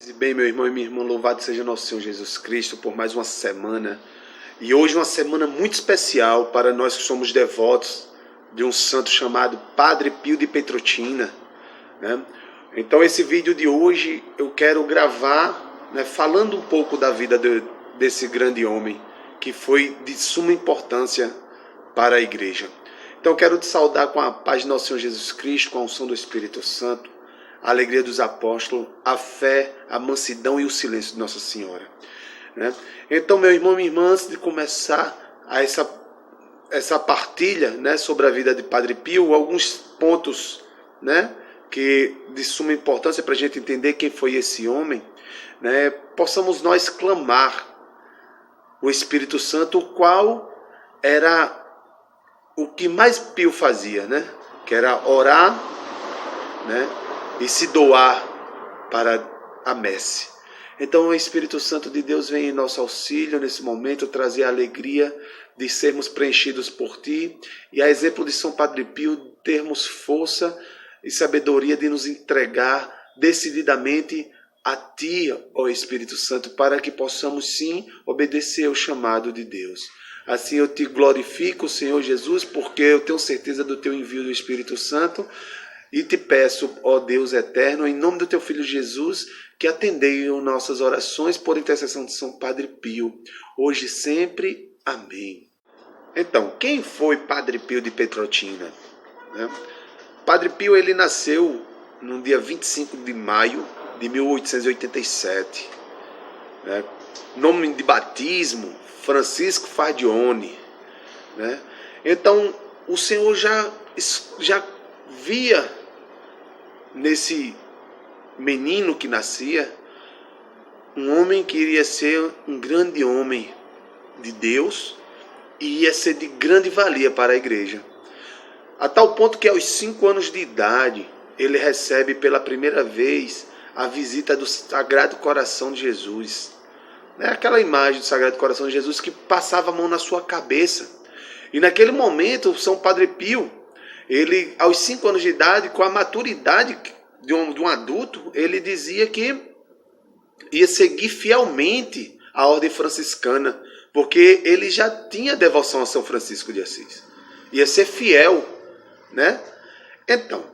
E bem, meu irmão e minha irmã, louvado seja nosso Senhor Jesus Cristo por mais uma semana. E hoje uma semana muito especial para nós que somos devotos de um santo chamado Padre Pio de Petrotina, né? Então esse vídeo de hoje eu quero gravar, né, falando um pouco da vida desse grande homem que foi de suma importância para a igreja. Então eu quero te saudar com a paz de nosso Senhor Jesus Cristo, com a unção do Espírito Santo, a alegria dos apóstolos, a fé, a mansidão e o silêncio de Nossa Senhora, né? Então, meu irmão e minha irmã, antes de começar essa partilha, né, sobre a vida de Padre Pio, alguns pontos, né, que de suma importância para a gente entender quem foi esse homem, né, possamos nós clamar o Espírito Santo, o qual era o que mais Pio fazia, né, que era orar, né, e se doar para a messe. Então o Espírito Santo de Deus vem em nosso auxílio nesse momento, trazer a alegria de sermos preenchidos por Ti, e a exemplo de São Padre Pio, termos força e sabedoria de nos entregar decididamente a Ti, ó Espírito Santo, para que possamos sim obedecer ao chamado de Deus. Assim eu te glorifico, Senhor Jesus, porque eu tenho certeza do Teu envio do Espírito Santo, e te peço, ó Deus eterno, em nome do Teu Filho Jesus, que atendei nossas orações por intercessão de São Padre Pio, hoje e sempre. Amém. Então, quem foi Padre Pio de Petrotina? Padre Pio, ele nasceu no dia 25 de maio de 1887. Nome de batismo, Francisco Fardione. Então, o Senhor já via nesse menino que nascia um homem que iria ser um grande homem de Deus e ia ser de grande valia para a igreja. A tal ponto que aos 5 anos de idade ele recebe pela primeira vez a visita do Sagrado Coração de Jesus. Aquela imagem do Sagrado Coração de Jesus que passava a mão na sua cabeça. E naquele momento, São Padre Pio, ele, aos 5 anos de idade, com a maturidade de um adulto, ele dizia que ia seguir fielmente a ordem franciscana, porque ele já tinha devoção a São Francisco de Assis. Ia ser fiel, né? Então,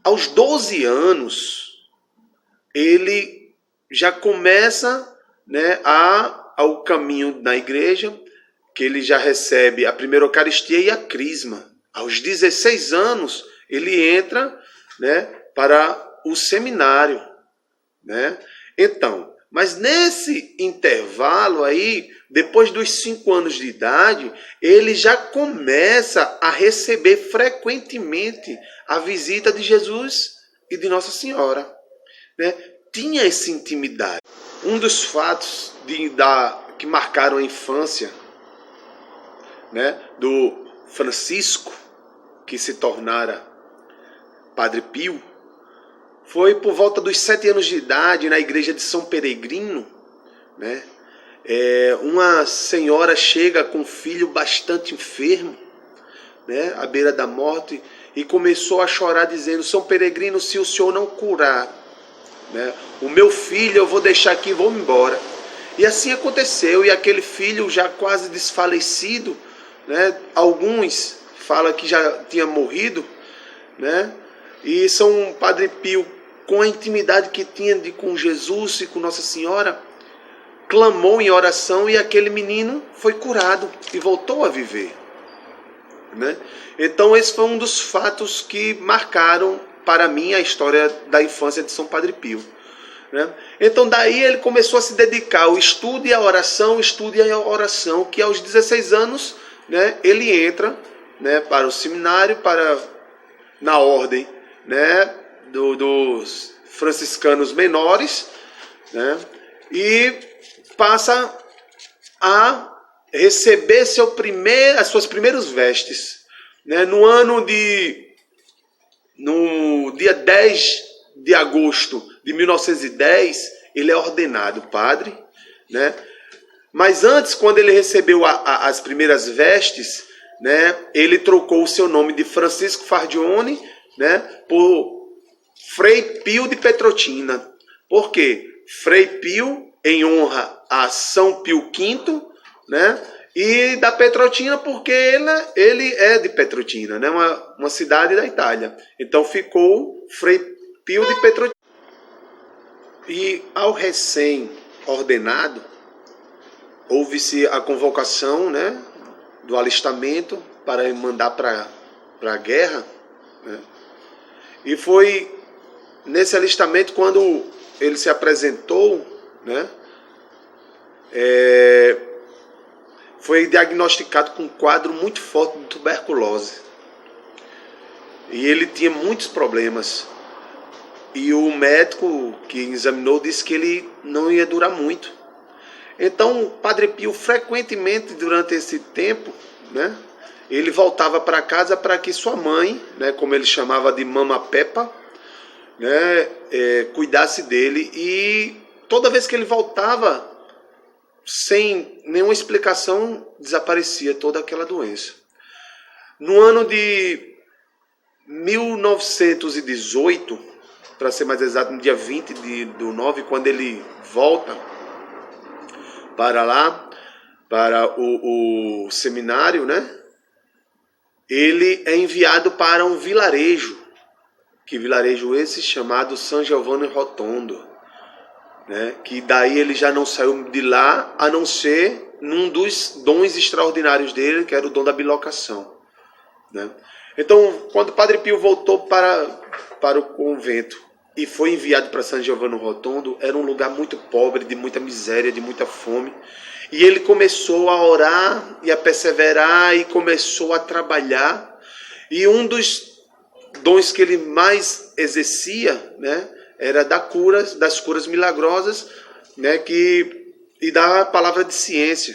aos 12 anos, ele já começa, né, ao caminho na igreja, que ele já recebe a primeira Eucaristia e a Crisma. Aos 16 anos, ele entra, né, para o seminário, né? Então, mas nesse intervalo aí, depois dos 5 anos de idade, ele já começa a receber frequentemente a visita de Jesus e de Nossa Senhora, né? Tinha essa intimidade. Um dos fatos que marcaram a infância, né, do Francisco, que se tornara Padre Pio, foi por volta dos 7 anos de idade, na igreja de São Peregrino, né? Uma senhora chega com um filho bastante enfermo, né, à beira da morte, e começou a chorar dizendo: São Peregrino, se o senhor não curar, né, o meu filho eu vou deixar aqui e vou embora. E assim aconteceu, e aquele filho já quase desfalecido, né, alguns falam que já tinha morrido, né? E São Padre Pio, com a intimidade que tinha com Jesus e com Nossa Senhora, clamou em oração e aquele menino foi curado e voltou a viver, né? Então esse foi um dos fatos que marcaram para mim a história da infância de São Padre Pio, né? Então daí ele começou a se dedicar ao estudo e à oração, que aos 16 anos, né, ele entra, né, para o seminário, na ordem, né, dos franciscanos menores, né, e passa a receber as suas primeiras vestes, né, no dia 10 de agosto de 1910, ele é ordenado padre, né? Mas antes, quando ele recebeu as primeiras vestes, né, ele trocou o seu nome de Francisco Fardione, né, por Frei Pio de Petrotina, Por quê? Frei Pio, em honra a São Pio V, né? E da Petrotina, porque ele é de Petrotina, né? Uma cidade da Itália. Então ficou Frei Pio de Petrotina. E ao recém-ordenado, houve-se a convocação, né, do alistamento para mandar para a guerra, né? E foi nesse alistamento quando ele se apresentou, né, foi diagnosticado com um quadro muito forte de tuberculose. E ele tinha muitos problemas. E o médico que examinou disse que ele não ia durar muito. Então, o Padre Pio, frequentemente, durante esse tempo, né, ele voltava para casa para que sua mãe, né, como ele chamava de Mama Peppa, né, cuidasse dele. E toda vez que ele voltava, sem nenhuma explicação, desaparecia toda aquela doença. No ano de 1918, para ser mais exato, no dia 20 do 9, quando ele volta para lá, para o seminário, né? Ele é enviado para um vilarejo, que vilarejo esse chamado San Giovanni Rotondo, né? Que daí ele já não saiu de lá, a não ser num dos dons extraordinários dele, que era o dom da bilocação, né? Então, quando o Padre Pio voltou para o convento e foi enviado para San Giovanni Rotondo, era um lugar muito pobre, de muita miséria, de muita fome. E ele começou a orar e a perseverar e começou a trabalhar. E um dos dons que ele mais exercia, né, era das curas milagrosas, né, e da palavra de ciência.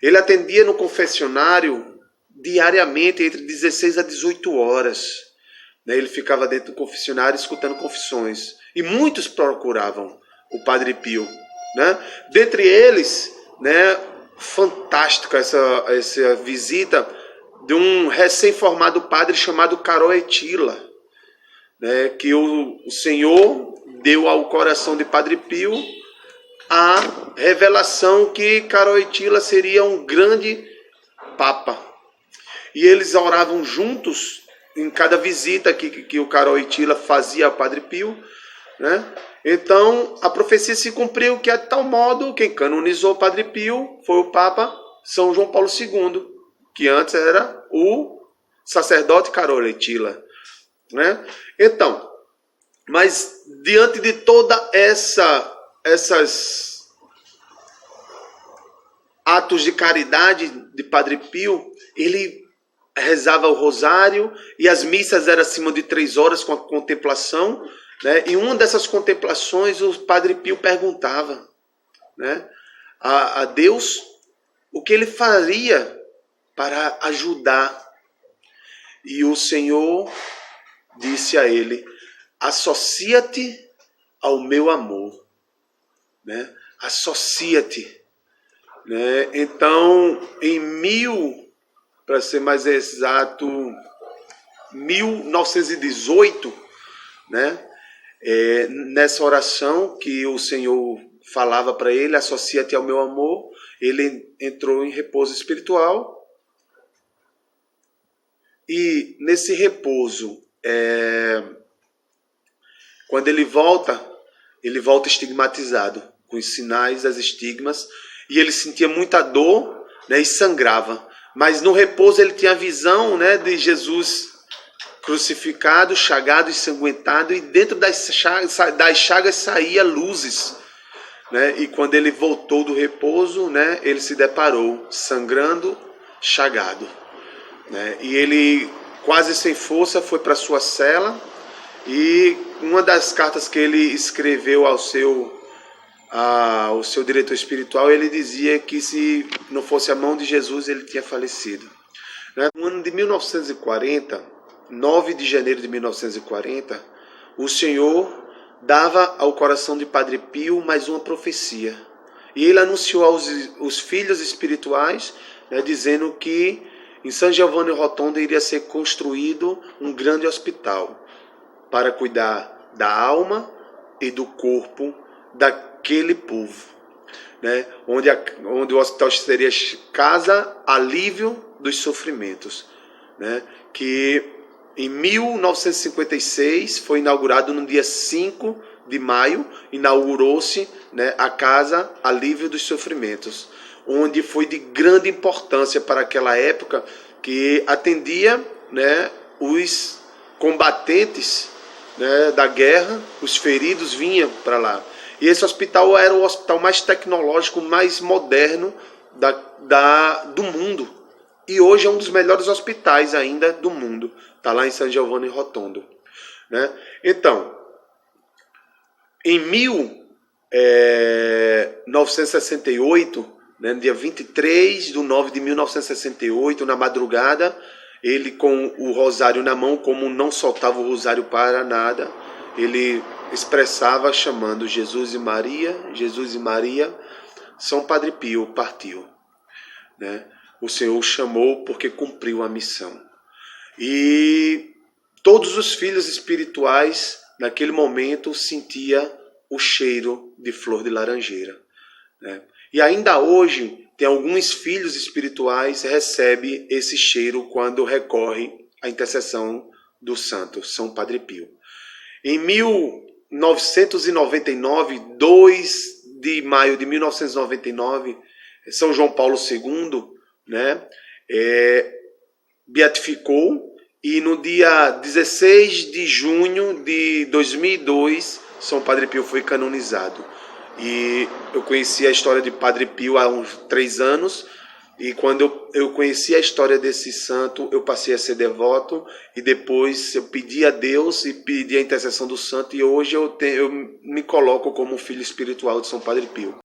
Ele atendia no confessionário diariamente entre 16 a 18 horas. Ele ficava dentro do confessionário escutando confissões. E muitos procuravam o Padre Pio, né? Dentre eles, né, fantástica essa visita de um recém-formado padre chamado Caro Wojtyła, né, que o Senhor deu ao coração de Padre Pio a revelação que Caro Wojtyła seria um grande papa. E eles oravam juntos em cada visita que o Caro Wojtyła fazia ao Padre Pio, né? Então, a profecia se cumpriu, que a tal modo, quem canonizou o Padre Pio foi o Papa São João Paulo II, que antes era o sacerdote Caro Wojtyła, né? Então, mas diante de toda essas atos de caridade de Padre Pio, ele rezava o rosário e as missas eram acima de 3 horas com a contemplação, né? E uma dessas contemplações o Padre Pio perguntava, né, a Deus o que ele faria para ajudar. E o Senhor disse a ele: associa-te ao meu amor, né? Associa-te, né? Então, para ser mais exato, 1918, né? Nessa oração que o Senhor falava para ele, associa-te ao meu amor, ele entrou em repouso espiritual. E nesse repouso, quando ele volta estigmatizado, com os sinais das estigmas, e ele sentia muita dor, né, e sangrava. Mas no repouso ele tinha a visão, né, de Jesus crucificado, chagado, ensanguentado, e dentro das chagas saía luzes, né? E quando ele voltou do repouso, né, ele se deparou sangrando, chagado, né? E ele, quase sem força, foi para sua cela, e uma das cartas que ele escreveu ao seu diretor espiritual, ele dizia que se não fosse a mão de Jesus, ele tinha falecido. No ano de 1940, 9 de janeiro de 1940, o Senhor dava ao coração de Padre Pio mais uma profecia. E ele anunciou aos filhos espirituais, né, dizendo que em San Giovanni Rotondo iria ser construído um grande hospital para cuidar da alma e do corpo daquele povo, né? Onde o hospital seria casa alívio dos sofrimentos, né? Que em 1956 foi inaugurado no dia 5 de maio, inaugurou-se, né, a Casa Alívio dos Sofrimentos, onde foi de grande importância para aquela época, que atendia, né, os combatentes, né, da guerra, os feridos vinham para lá. E esse hospital era o hospital mais tecnológico, mais moderno do mundo. E hoje é um dos melhores hospitais ainda do mundo. Está lá em San Giovanni Rotondo, né? Então, em 1968, né, no dia 23 de 9 de 1968, na madrugada, ele com o rosário na mão, como não soltava o rosário para nada, ele expressava chamando Jesus e Maria, São Padre Pio partiu, né? O Senhor o chamou porque cumpriu a missão. E todos os filhos espirituais, naquele momento, sentia o cheiro de flor de laranjeira, né? E ainda hoje, tem alguns filhos espirituais que recebem esse cheiro quando recorrem à intercessão do santo, São Padre Pio. Em 1999, 2 de maio de 1999, São João Paulo II, né, beatificou, e no dia 16 de junho de 2002, São Padre Pio foi canonizado. E eu conheci a história de Padre Pio há uns 3 anos, e quando eu conheci a história desse santo, eu passei a ser devoto, e depois eu pedi a Deus e pedi a intercessão do santo, e hoje eu me coloco como filho espiritual de São Padre Pio.